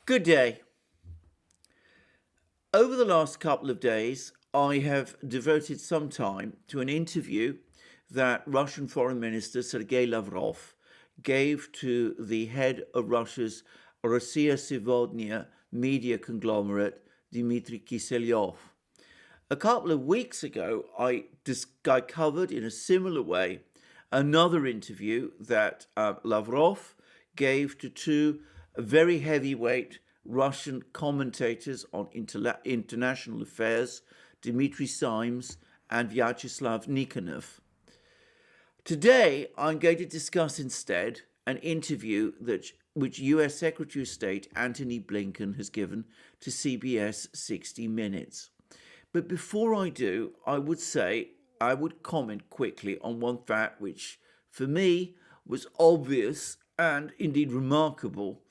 Good day. Over the last couple of days, I have devoted some time to an interview that Russian Foreign Minister Sergei Lavrov gave to the head of Russia's Rossiya Сегодня media conglomerate, Dmitry Kiselyov. A couple of weeks ago, I covered in a similar way another interview that Lavrov gave to two very heavyweight Russian commentators on international affairs, Dmitry Simes and Vyacheslav Nikonov. Today, I'm going to discuss instead an interview which US Secretary of State Antony Blinken has given to CBS 60 Minutes. But before I do, I would comment quickly on one fact which, for me, was obvious and indeed remarkable,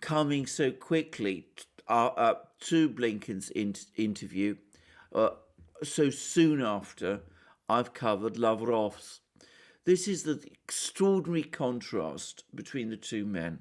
coming so quickly to Blinken's interview so soon after I've covered Lavrov's. This is the extraordinary contrast between the two men,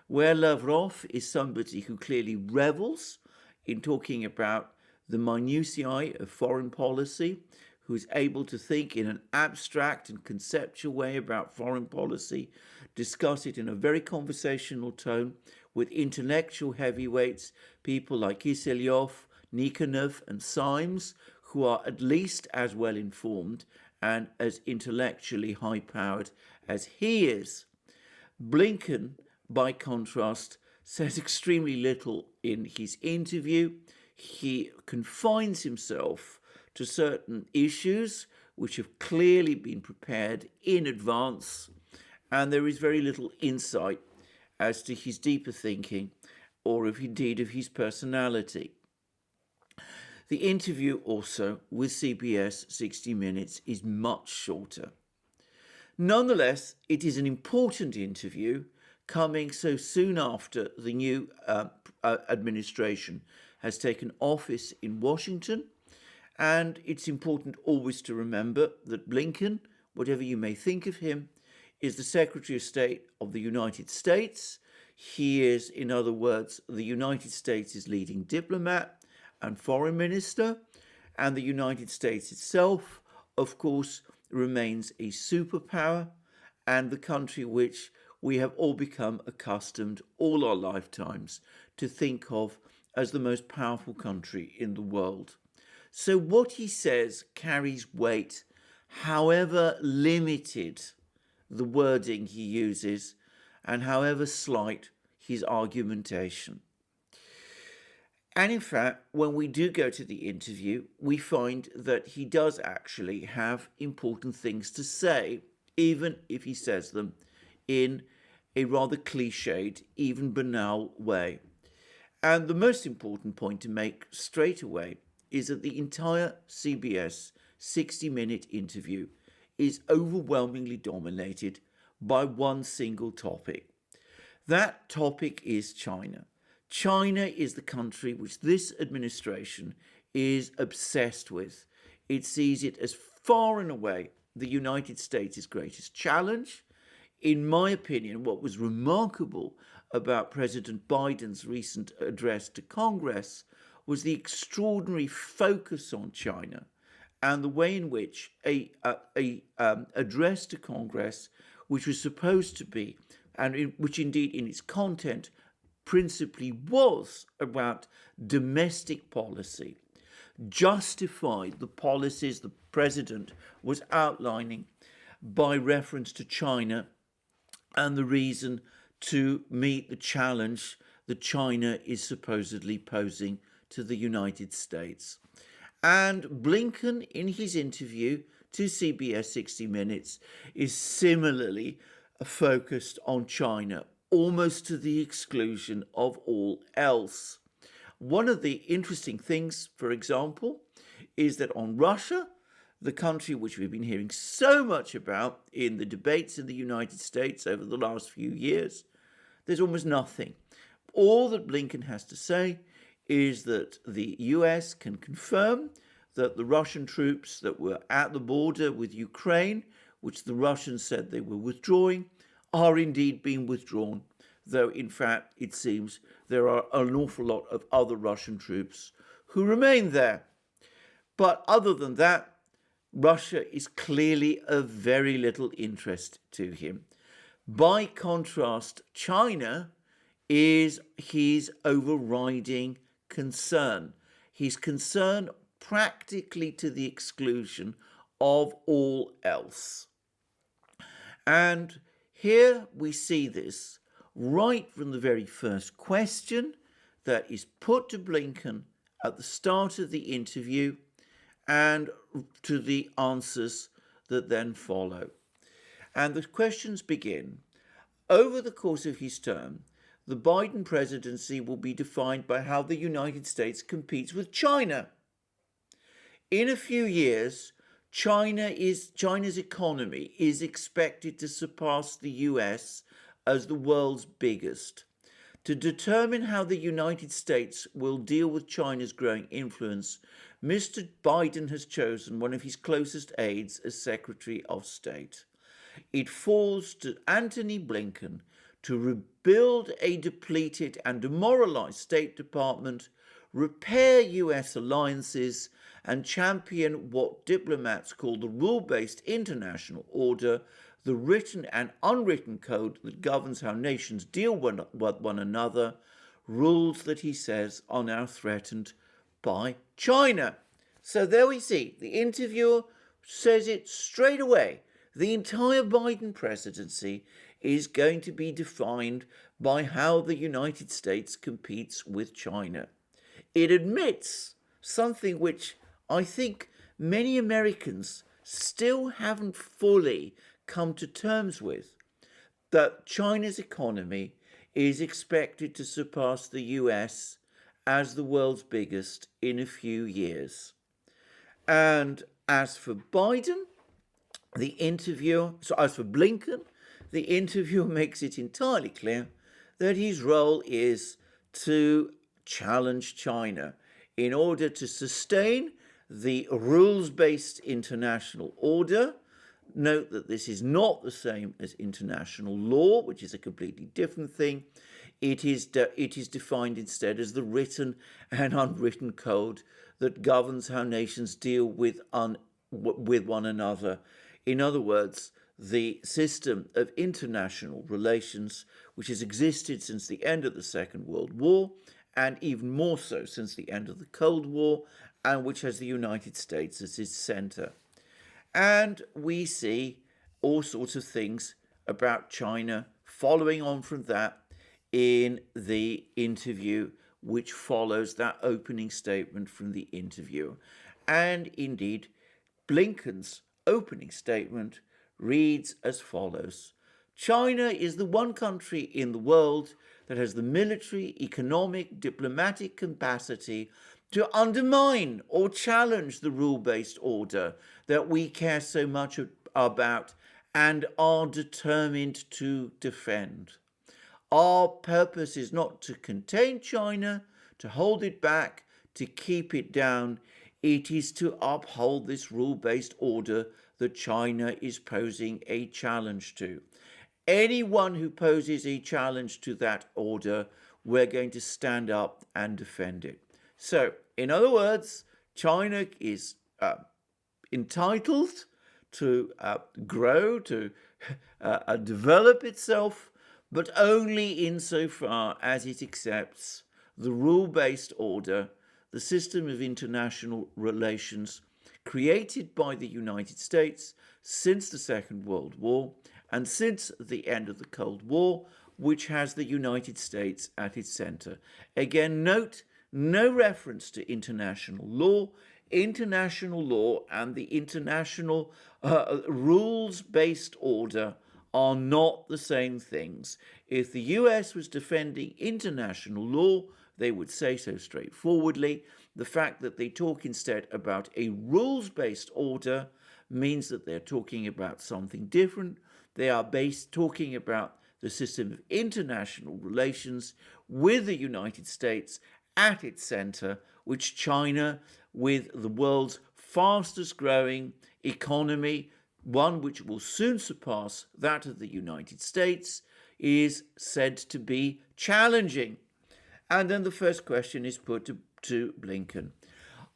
where Lavrov is somebody who clearly revels in talking about the minutiae of foreign policy, who is able to think in an abstract and conceptual way about foreign policy, discuss it in a very conversational tone with intellectual heavyweights, people like Kiselyov, Nikonov, and Simes, who are at least as well informed and as intellectually high-powered as he is. Blinken, by contrast, says extremely little in his interview. He confines himself to certain issues which have clearly been prepared in advance, and there is very little insight as to his deeper thinking or if indeed of his personality. The interview also with CBS 60 Minutes is much shorter. Nonetheless, it is an important interview coming so soon after the new administration has taken office in Washington, and it's important always to remember that Blinken, whatever you may think of him, is the Secretary of State of the United States. He is, in other words, the United States' leading diplomat and foreign minister, and the United States itself, of course, remains a superpower and the country which we have all become accustomed all our lifetimes to think of as the most powerful country in the world. So what he says carries weight, however limited the wording he uses and however slight his argumentation. And in fact, when we do go to the interview, we find that he does actually have important things to say, even if he says them in a rather cliched, even banal way. And the most important point to make straight away is that the entire CBS 60-minute interview is overwhelmingly dominated by one single topic. That topic is China. China is the country which this administration is obsessed with. It sees it as far and away the United States' greatest challenge. In my opinion, what was remarkable about President Biden's recent address to Congress was the extraordinary focus on China and the way in which a address to Congress, which was supposed to be, and which indeed in its content principally was about domestic policy, justified the policies the president was outlining by reference to China and the reason to meet the challenge that China is supposedly posing to the United States. And Blinken, in his interview to CBS 60 Minutes, is similarly focused on China, almost to the exclusion of all else. One of the interesting things, for example, is that on Russia, the country which we've been hearing so much about in the debates in the United States over the last few years, there's almost nothing. All that Blinken has to say is that the US can confirm that the Russian troops that were at the border with Ukraine, which the Russians said they were withdrawing, are indeed being withdrawn. though in fact it seems there are an awful lot of other Russian troops who remain there. But other than that, Russia is clearly of very little interest to him. By contrast, China is his overriding concern. His concern practically to the exclusion of all else. And here we see this right from the very first question that is put to Blinken at the start of the interview and to the answers that then follow. And the questions begin. Over the course of his term, the Biden presidency will be defined by how the United States competes with China. In a few years, China's economy is expected to surpass the US as the world's biggest. To determine how the United States will deal with China's growing influence, Mr. Biden has chosen one of his closest aides as Secretary of State. It falls to Antony Blinken to rebuild a depleted and demoralized State Department, repair US alliances, and champion what diplomats call the rule-based international order, the written and unwritten code that governs how nations deal with one another, rules that he says are now threatened by China. So there we see, the interviewer says it straight away. The entire Biden presidency is going to be defined by how the United States competes with China. It admits something which I think many Americans still haven't fully come to terms with, that China's economy is expected to surpass the US as the world's biggest in a few years. And as for Biden, as for Blinken, the interviewer makes it entirely clear that his role is to challenge China in order to sustain the rules-based international order. Note that this is not the same as international law, which is a completely different thing. It is defined instead as the written and unwritten code that governs how nations deal with one another. In other words, the system of international relations, which has existed since the end of the Second World War, and even more so since the end of the Cold War, and which has the United States as its center. And we see all sorts of things about China following on from that in the interview which follows that opening statement from the interviewer. And indeed, Blinken's opening statement reads as follows. China is the one country in the world that has the military, economic, diplomatic capacity to undermine or challenge the rule-based order that we care so much about and are determined to defend. Our purpose is not to contain China, to hold it back, to keep it down. It is to uphold this rule-based order that China is posing a challenge to. Anyone who poses a challenge to that order, we're going to stand up and defend it. So, in other words, China is entitled to grow, to develop itself, but only insofar as it accepts the rule-based order, the system of international relations created by the United States since the Second World War and since the end of the Cold War, which has the United States at its center. Again, note, no reference to international law. International law and the international rules-based order are not the same things. If the US was defending international law, they would say so straightforwardly. The fact that they talk instead about a rules-based order means that they're talking about something different. They are talking about the system of international relations with the United States at its center, which China, with the world's fastest growing economy, one which will soon surpass that of the United States, is said to be challenging. And then the first question is put to Blinken.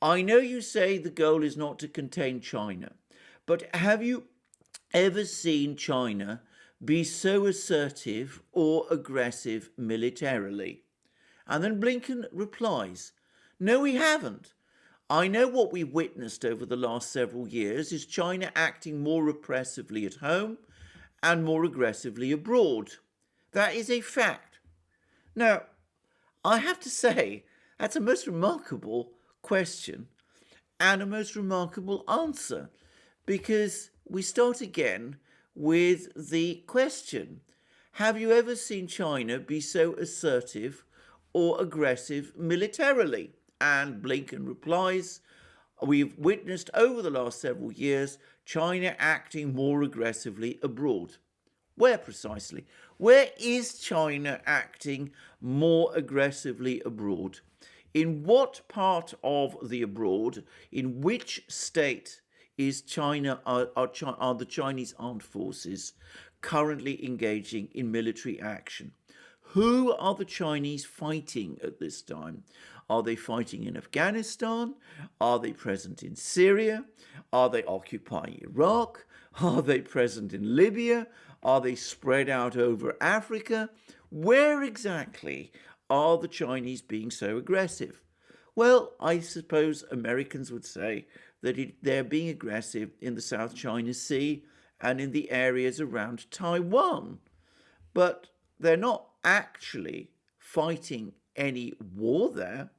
I know you say the goal is not to contain China, but have you ever seen China be so assertive or aggressive militarily? And then Blinken replies, no, we haven't. I know what we've witnessed over the last several years is China acting more repressively at home and more aggressively abroad. That is a fact. Now, I have to say, that's a most remarkable question and a most remarkable answer, because we start again with the question, have you ever seen China be so assertive or aggressive militarily? And Blinken replies, we've witnessed over the last several years China acting more aggressively abroad. Where precisely? Where is China acting more aggressively abroad? In what part of the abroad, in which state is China, are the Chinese armed forces currently engaging in military action? Who are the Chinese fighting at this time? Are they fighting in Afghanistan? Are they present in Syria? Are they occupying Iraq? Are they present in Libya? Are they spread out over Africa? Where exactly are the Chinese being so aggressive? Well, I suppose Americans would say that they're being aggressive in the South China Sea and in the areas around Taiwan. But they're not actually fighting any war there.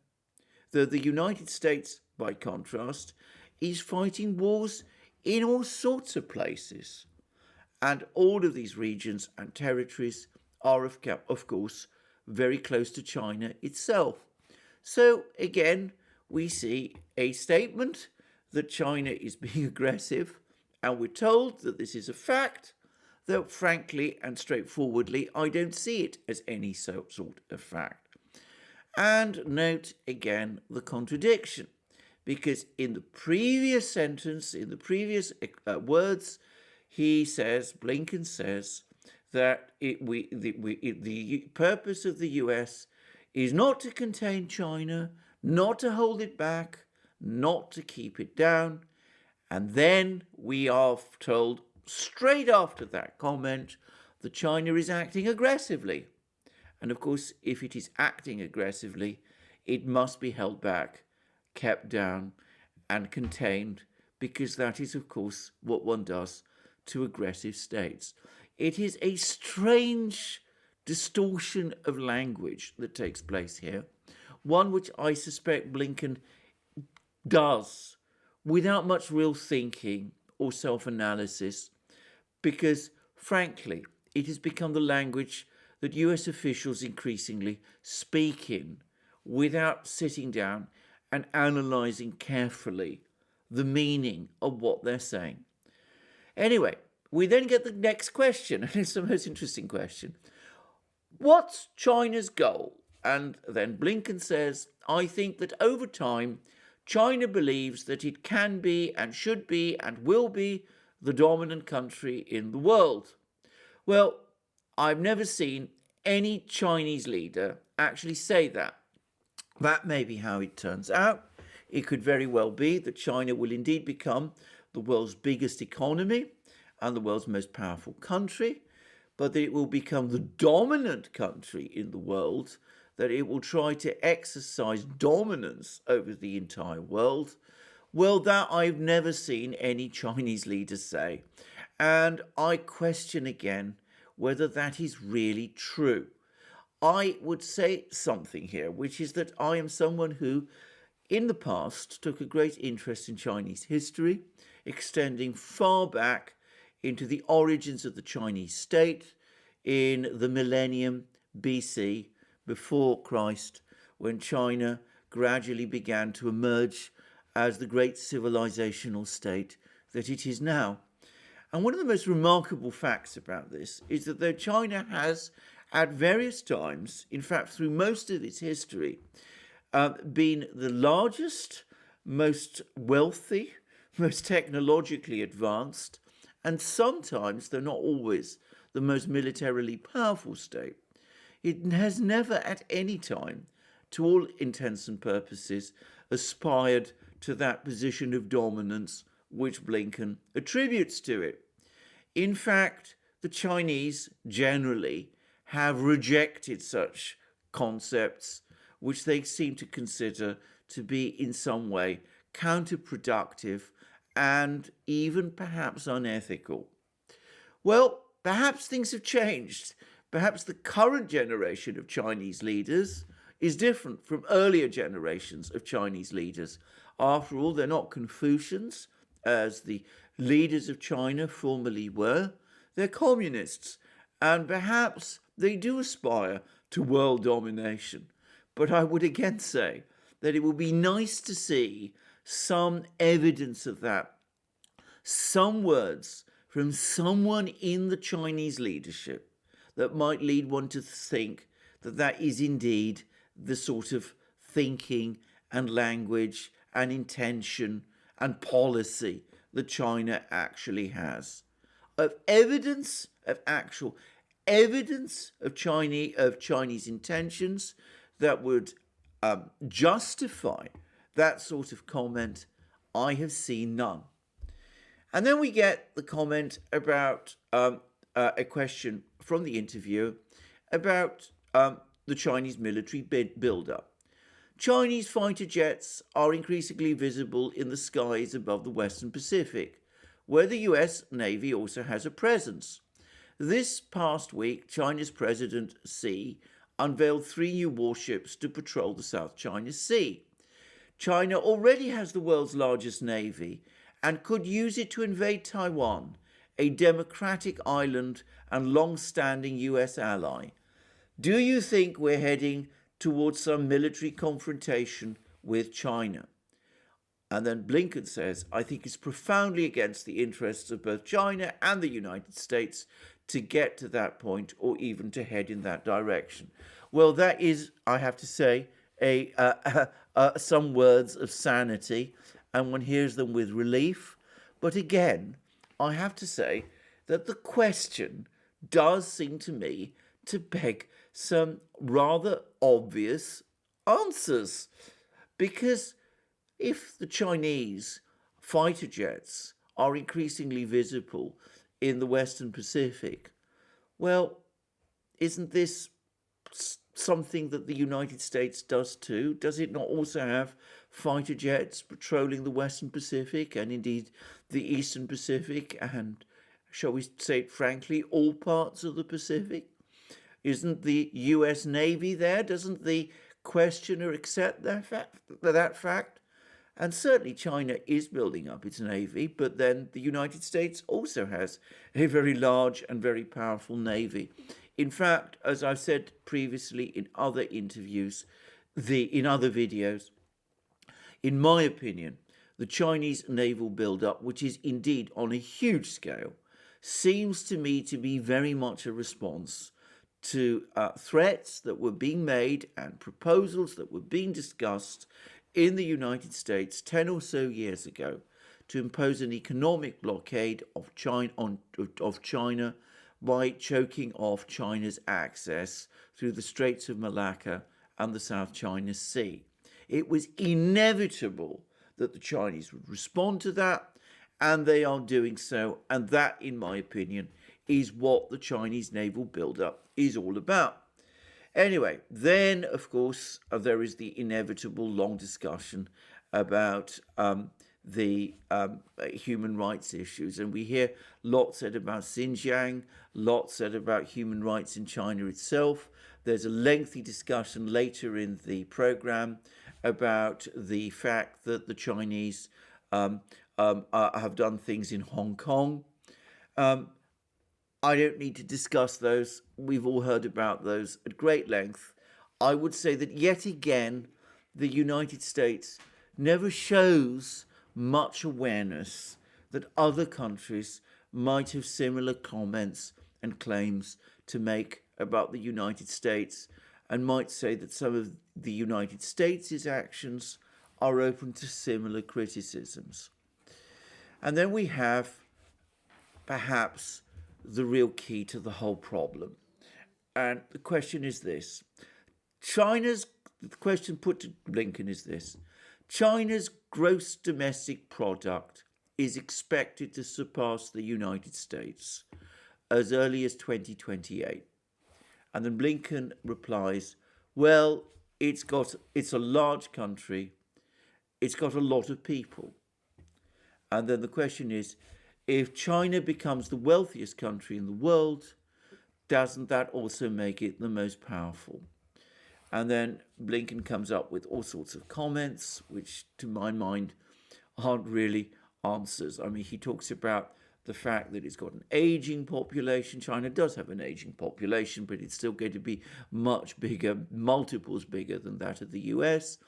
The United States, by contrast, is fighting wars in all sorts of places. And all of these regions and territories are, of course, very close to China itself. So again, we see a statement that China is being aggressive, and we're told that this is a fact, though frankly and straightforwardly, I don't see it as any sort of fact. And note again the contradiction, because in the previous sentence, in the previous words, he says, Blinken says, that the purpose of the US is not to contain China, not to hold it back, not to keep it down. And then we are told straight after that comment that China is acting aggressively. And of course, if it is acting aggressively, it must be held back, kept down, and contained, because that is, of course, what one does to aggressive states. It is a strange distortion of language that takes place here, one which I suspect Blinken does without much real thinking or self-analysis, because, frankly, it has become the language that US officials increasingly speak in without sitting down and analysing carefully the meaning of what they're saying. Anyway, we then get the next question, and it's the most interesting question. What's China's goal? And then Blinken says, I think that over time, China believes that it can be and should be and will be the dominant country in the world. Well, I've never seen any Chinese leader actually say that. That may be how it turns out. It could very well be that China will indeed become the world's biggest economy and the world's most powerful country, but that it will become the dominant country in the world, that it will try to exercise dominance over the entire world. Well, that I've never seen any Chinese leader say. And I question again whether that is really true. I would say something here, which is that I am someone who, in the past, took a great interest in Chinese history, extending far back into the origins of the Chinese state in the millennium BC, before Christ, when China gradually began to emerge as the great civilizational state that it is now. And one of the most remarkable facts about this is that though China has, at various times, in fact through most of its history, been the largest, most wealthy, most technologically advanced, and sometimes, though not always, the most militarily powerful state, it has never at any time, to all intents and purposes, aspired to that position of dominance which Blinken attributes to it. In fact, the Chinese generally have rejected such concepts, which they seem to consider to be in some way counterproductive and even perhaps unethical. Well, perhaps things have changed. Perhaps the current generation of Chinese leaders is different from earlier generations of Chinese leaders. After all, they're not Confucians, as the leaders of China formerly were. They're communists, and perhaps they do aspire to world domination. But I would again say that it would be nice to see some evidence of that, some words from someone in the Chinese leadership that might lead one to think that that is indeed the sort of thinking and language and intention and policy that China actually has. Of evidence, of actual evidence of Chinese intentions that would justify that sort of comment, I have seen none. And then we get the comment about a question from the interviewer about the Chinese military build-up. Chinese fighter jets are increasingly visible in the skies above the Western Pacific, where the US Navy also has a presence. This past week, China's President Xi unveiled 3 new warships to patrol the South China Sea. China already has the world's largest navy and could use it to invade Taiwan, a democratic island and long-standing US ally. Do you think we're heading towards some military confrontation with China? And then Blinken says, I think it's profoundly against the interests of both China and the United States to get to that point or even to head in that direction. Well, that is, I have to say, some words of sanity, and one hears them with relief. But again, I have to say that the question does seem to me to beg some rather obvious answers. Because if the Chinese fighter jets are increasingly visible in the Western Pacific, well, isn't this something that the United States does too? Does it not also have fighter jets patrolling the Western Pacific and indeed the Eastern Pacific and, shall we say it frankly, all parts of the Pacific? Isn't the US Navy there? Doesn't the questioner accept that fact? And certainly China is building up its navy, but then the United States also has a very large and very powerful navy. In fact, as I've said previously in other interviews, in other videos, in my opinion, the Chinese naval build-up, which is indeed on a huge scale, seems to me to be very much a response to threats that were being made and proposals that were being discussed in the United States 10 or so years ago to impose an economic blockade of China by choking off China's access through the Straits of Malacca and the South China Sea. It was inevitable that the Chinese would respond to that, and they are doing so, and that, in my opinion, is what the Chinese naval build-up is all about. Anyway, then, of course, there is the inevitable long discussion about the human rights issues. And we hear lots said about Xinjiang, lots said about human rights in China itself. There's a lengthy discussion later in the program about the fact that the Chinese have done things in Hong Kong. I don't need to discuss those. We've all heard about those at great length. I would say that yet again, the United States never shows much awareness that other countries might have similar comments and claims to make about the United States, and might say that some of the United States' actions are open to similar criticisms. And then we have perhaps the real key to the whole problem. And the question is this. The question put to Blinken is this. China's gross domestic product is expected to surpass the United States as early as 2028. And then Blinken replies, well, it's a large country, it's got a lot of people. And then the question is, if China becomes the wealthiest country in the world, doesn't that also make it the most powerful? And then Blinken comes up with all sorts of comments, which to my mind aren't really answers. I mean, he talks about the fact that it's got an aging population. China does have an aging population, but it's still going to be much bigger, multiples bigger than that of the US.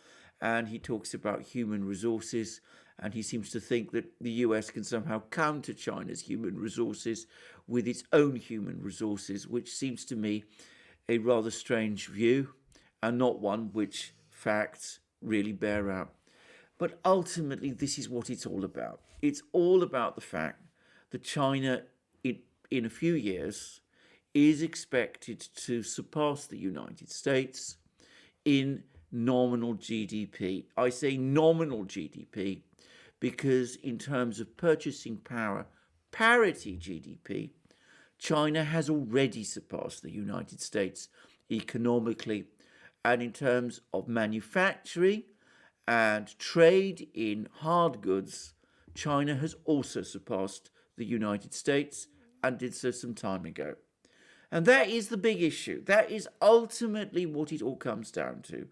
And he talks about human resources, and he seems to think that the US can somehow counter China's human resources with its own human resources, which seems to me a rather strange view and not one which facts really bear out. But ultimately, this is what it's all about. It's all about the fact that China, in a few years, is expected to surpass the United States in nominal GDP. I say nominal GDP because in terms of purchasing power, parity GDP, China has already surpassed the United States economically. And in terms of manufacturing and trade in hard goods, China has also surpassed the United States and did so some time ago. And that is the big issue. That is ultimately what it all comes down to.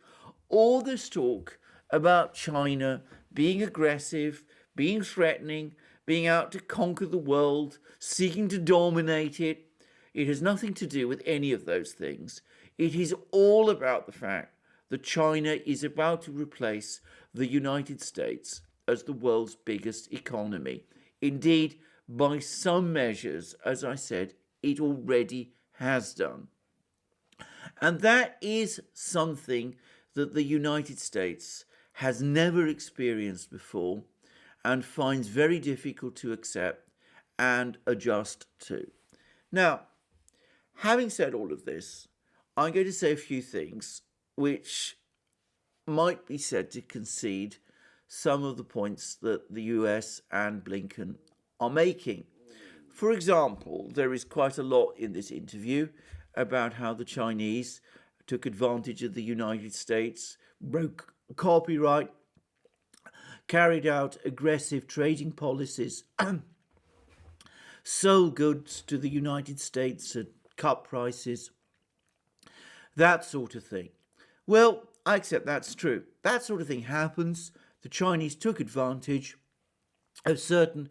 All this talk about China being aggressive, being threatening, being out to conquer the world, seeking to dominate it, it has nothing to do with any of those things. It is all about the fact that China is about to replace the United States as the world's biggest economy. Indeed, by some measures, as I said, it already has done. And that is something that the United States has never experienced before and finds very difficult to accept and adjust to. Now, having said all of this, I'm going to say a few things which might be said to concede some of the points that the US and Blinken are making. For example, there is quite a lot in this interview about how the Chinese took advantage of the United States, broke copyright, carried out aggressive trading policies, sold goods to the United States at cut prices, that sort of thing. Well, I accept that's true. That sort of thing happens. The Chinese took advantage of certain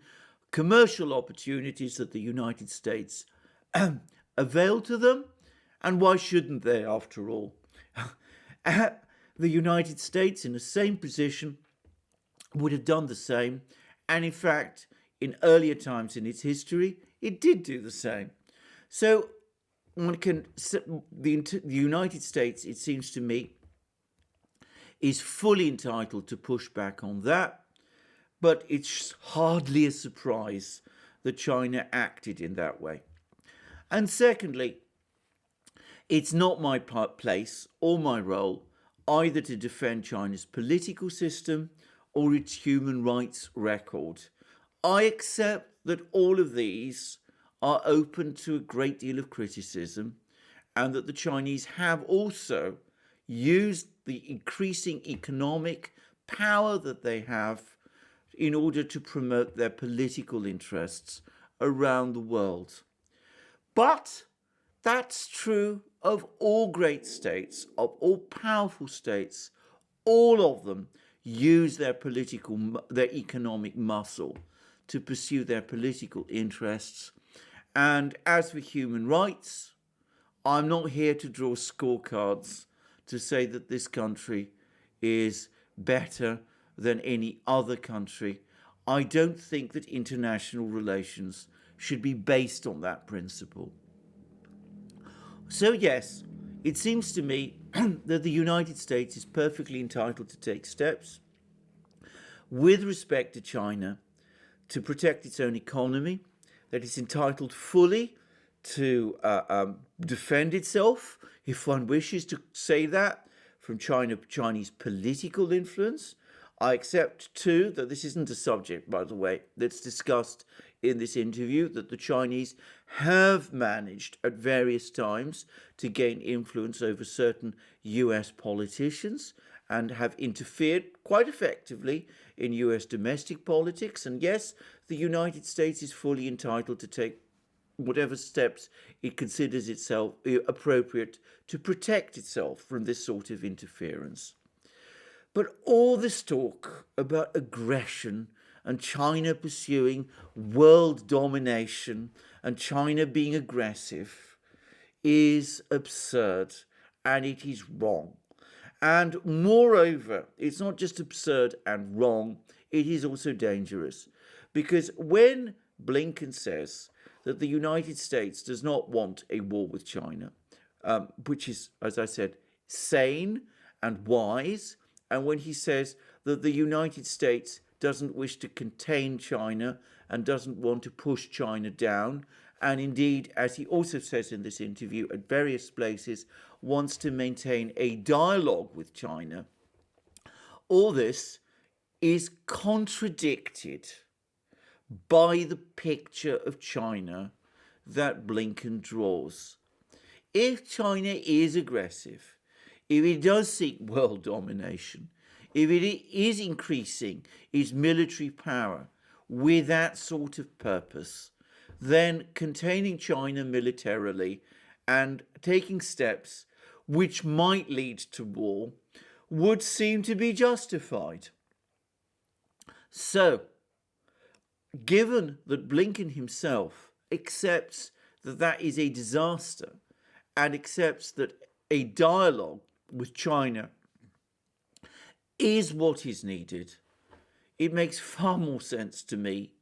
commercial opportunities that the United States availed to them. And why shouldn't they, after all? The United States, in the same position, would have done the same. And in fact, in earlier times in its history, it did do the same. So the United States, it seems to me, is fully entitled to push back on that. But it's hardly a surprise that China acted in that way. And secondly, it's not my place or my role either to defend China's political system or its human rights record. I accept that all of these are open to a great deal of criticism and that the Chinese have also used the increasing economic power that they have in order to promote their political interests around the world. But that's true of all great states, of all powerful states. All of them use their economic muscle to pursue their political interests. And as for human rights, I'm not here to draw scorecards to say that this country is better than any other country. I don't think that international relations should be based on that principle. So yes, it seems to me that the United States is perfectly entitled to take steps with respect to China to protect its own economy, that it's entitled fully to defend itself, if one wishes to say that, from Chinese political influence. I accept too that this isn't a subject, by the way, that's discussed in this interview, that the Chinese have managed at various times to gain influence over certain US politicians and have interfered quite effectively in US domestic politics. And yes, the United States is fully entitled to take whatever steps it considers itself appropriate to protect itself from this sort of interference. But all this talk about aggression and China pursuing world domination and China being aggressive is absurd, and it is wrong. And moreover, it's not just absurd and wrong, it is also dangerous. Because when Blinken says that the United States does not want a war with China, which is, as I said, sane and wise, and when he says that the United States doesn't wish to contain China and doesn't want to push China down, and indeed, as he also says in this interview at various places, wants to maintain a dialogue with China, all this is contradicted by the picture of China that Blinken draws. If China is aggressive, if it does seek world domination, if it is increasing its military power with that sort of purpose, then containing China militarily and taking steps which might lead to war would seem to be justified. So, given that Blinken himself accepts that that is a disaster and accepts that a dialogue with China is what is needed, it makes far more sense to me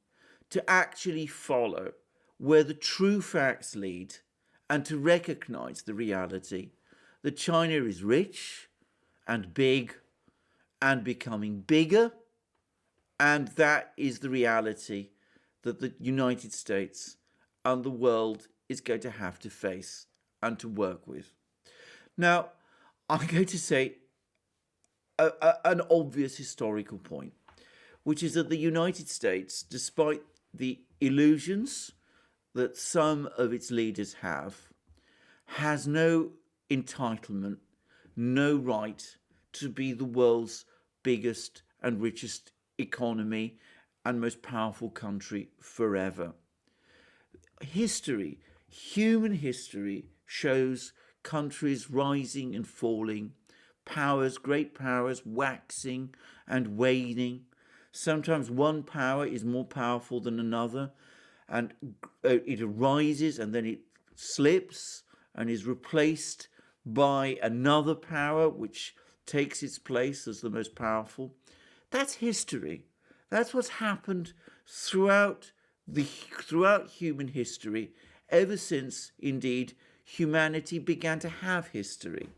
to actually follow where the true facts lead and to recognize the reality that China is rich and big and becoming bigger, and that is the reality that the United States and the world is going to have to face and to work with. Now, I'm going to say an obvious historical point, which is that the United States, despite the illusions that some of its leaders have, has no entitlement, no right to be the world's biggest and richest economy and most powerful country forever. History, human history, shows countries rising and falling, powers, great powers, waxing and waning. Sometimes one power is more powerful than another, and it arises and then it slips and is replaced by another power which takes its place as the most powerful. That's history. That's what's happened throughout human history, ever since, indeed, humanity began to have history.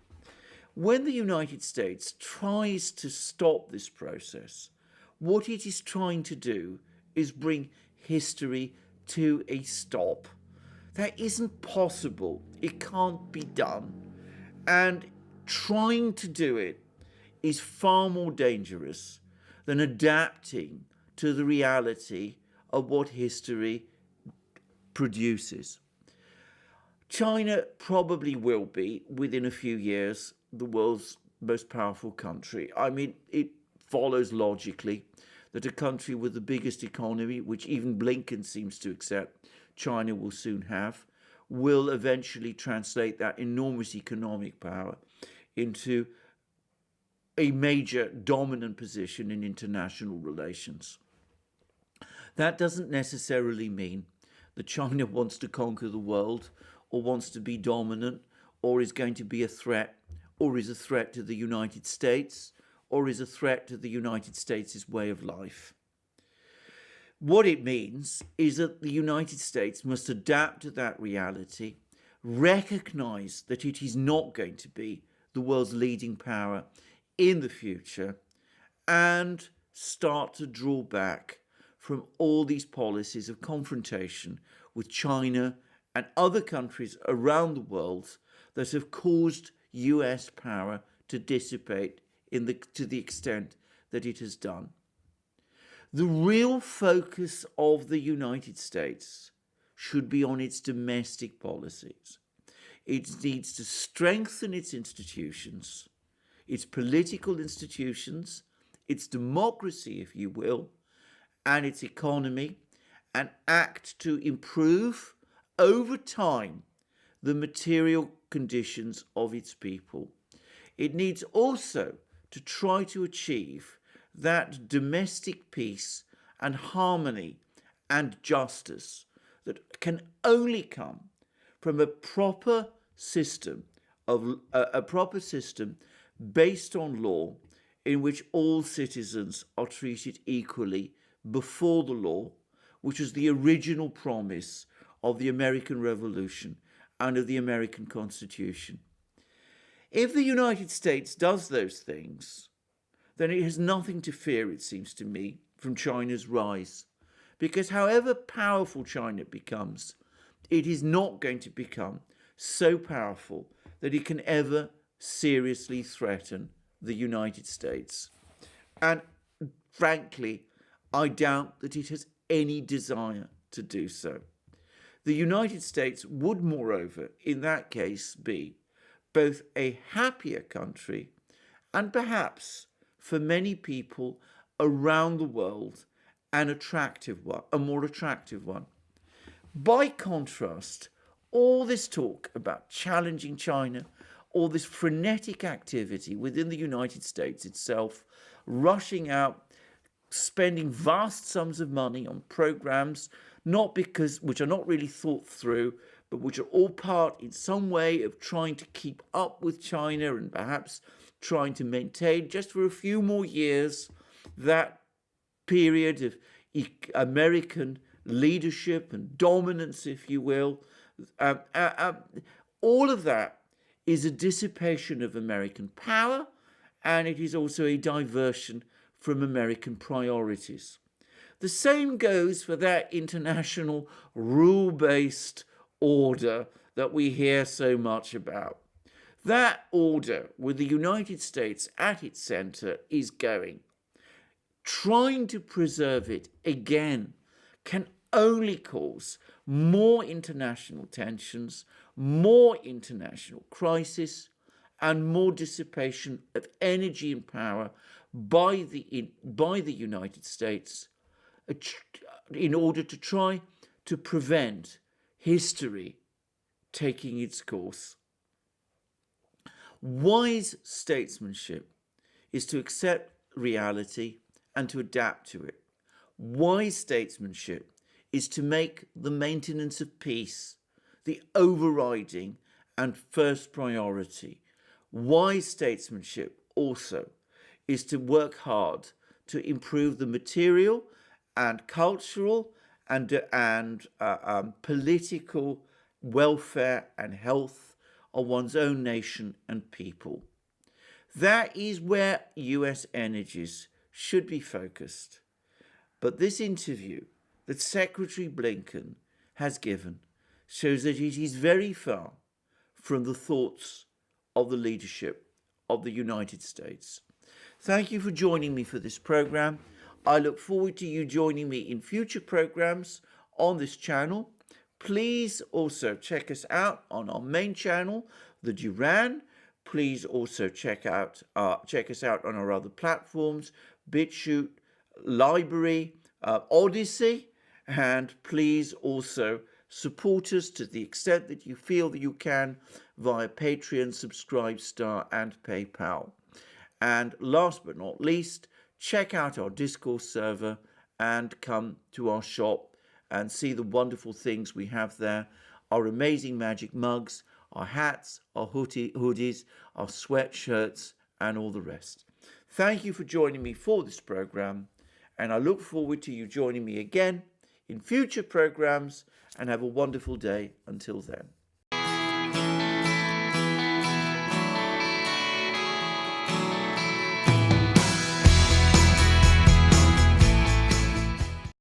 When the United States tries to stop this process, what it is trying to do is bring history to a stop. That isn't possible. It can't be done. And trying to do it is far more dangerous than adapting to the reality of what history produces. China probably will be, within a few years, the world's most powerful country. I mean, it follows logically that a country with the biggest economy, which even Blinken seems to accept China will soon have, will eventually translate that enormous economic power into a major dominant position in international relations. That doesn't necessarily mean that China wants to conquer the world or wants to be dominant or is going to be a threat or is a threat to the United States or is a threat to the United States' way of life. What it means is that the United States must adapt to that reality, recognize that it is not going to be the world's leading power in the future, and start to draw back from all these policies of confrontation with China and other countries around the world that have caused US power to dissipate to the extent that it has done. The real focus of the United States should be on its domestic policies. It needs to strengthen its institutions, its political institutions, its democracy, if you will, and its economy, and act to improve over time the material conditions of its people. It needs also to try to achieve that domestic peace and harmony and justice that can only come from a proper system based on law, in which all citizens are treated equally before the law, which was the original promise of the American Revolution and of the American Constitution. If the United States does those things, then it has nothing to fear, it seems to me, from China's rise. Because however powerful China becomes, it is not going to become so powerful that it can ever seriously threaten the United States. And frankly, I doubt that it has any desire to do so. The United States would, moreover, in that case, be both a happier country and perhaps, for many people around the world, a more attractive one. By contrast, all this talk about challenging China, all this frenetic activity within the United States itself, rushing out, spending vast sums of money on programs, which are not really thought through, but which are all part in some way of trying to keep up with China and perhaps trying to maintain just for a few more years that period of American leadership and dominance, if you will. All of that is a dissipation of American power, and it is also a diversion from American priorities. The same goes for that international rule-based order that we hear so much about. That order, with the United States at its center, is going. Trying to preserve it again can only cause more international tensions, more international crisis, and more dissipation of energy and power by the United States in order to try to prevent history taking its course. Wise statesmanship is to accept reality and to adapt to it. Wise statesmanship is to make the maintenance of peace the overriding and first priority. Wise statesmanship also is to work hard to improve the material and cultural and political welfare and health of one's own nation and people. That is where US energies should be focused. But this interview that Secretary Blinken has given shows that it is very far from the thoughts of the leadership of the United States. Thank you for joining me for this program. I look forward to you joining me in future programs on this channel. Please also check us out on our main channel, The Duran. Please also check us out on our other platforms, BitChute, Library, Odyssey, and please also support us to the extent that you feel that you can via Patreon, Subscribestar, and PayPal. And last but not least, check out our Discourse server and come to our shop and see the wonderful things we have there. Our amazing magic mugs, our hats, our hoodies, our sweatshirts, and all the rest. Thank you for joining me for this program, and I look forward to you joining me again in future programs, and have a wonderful day until then.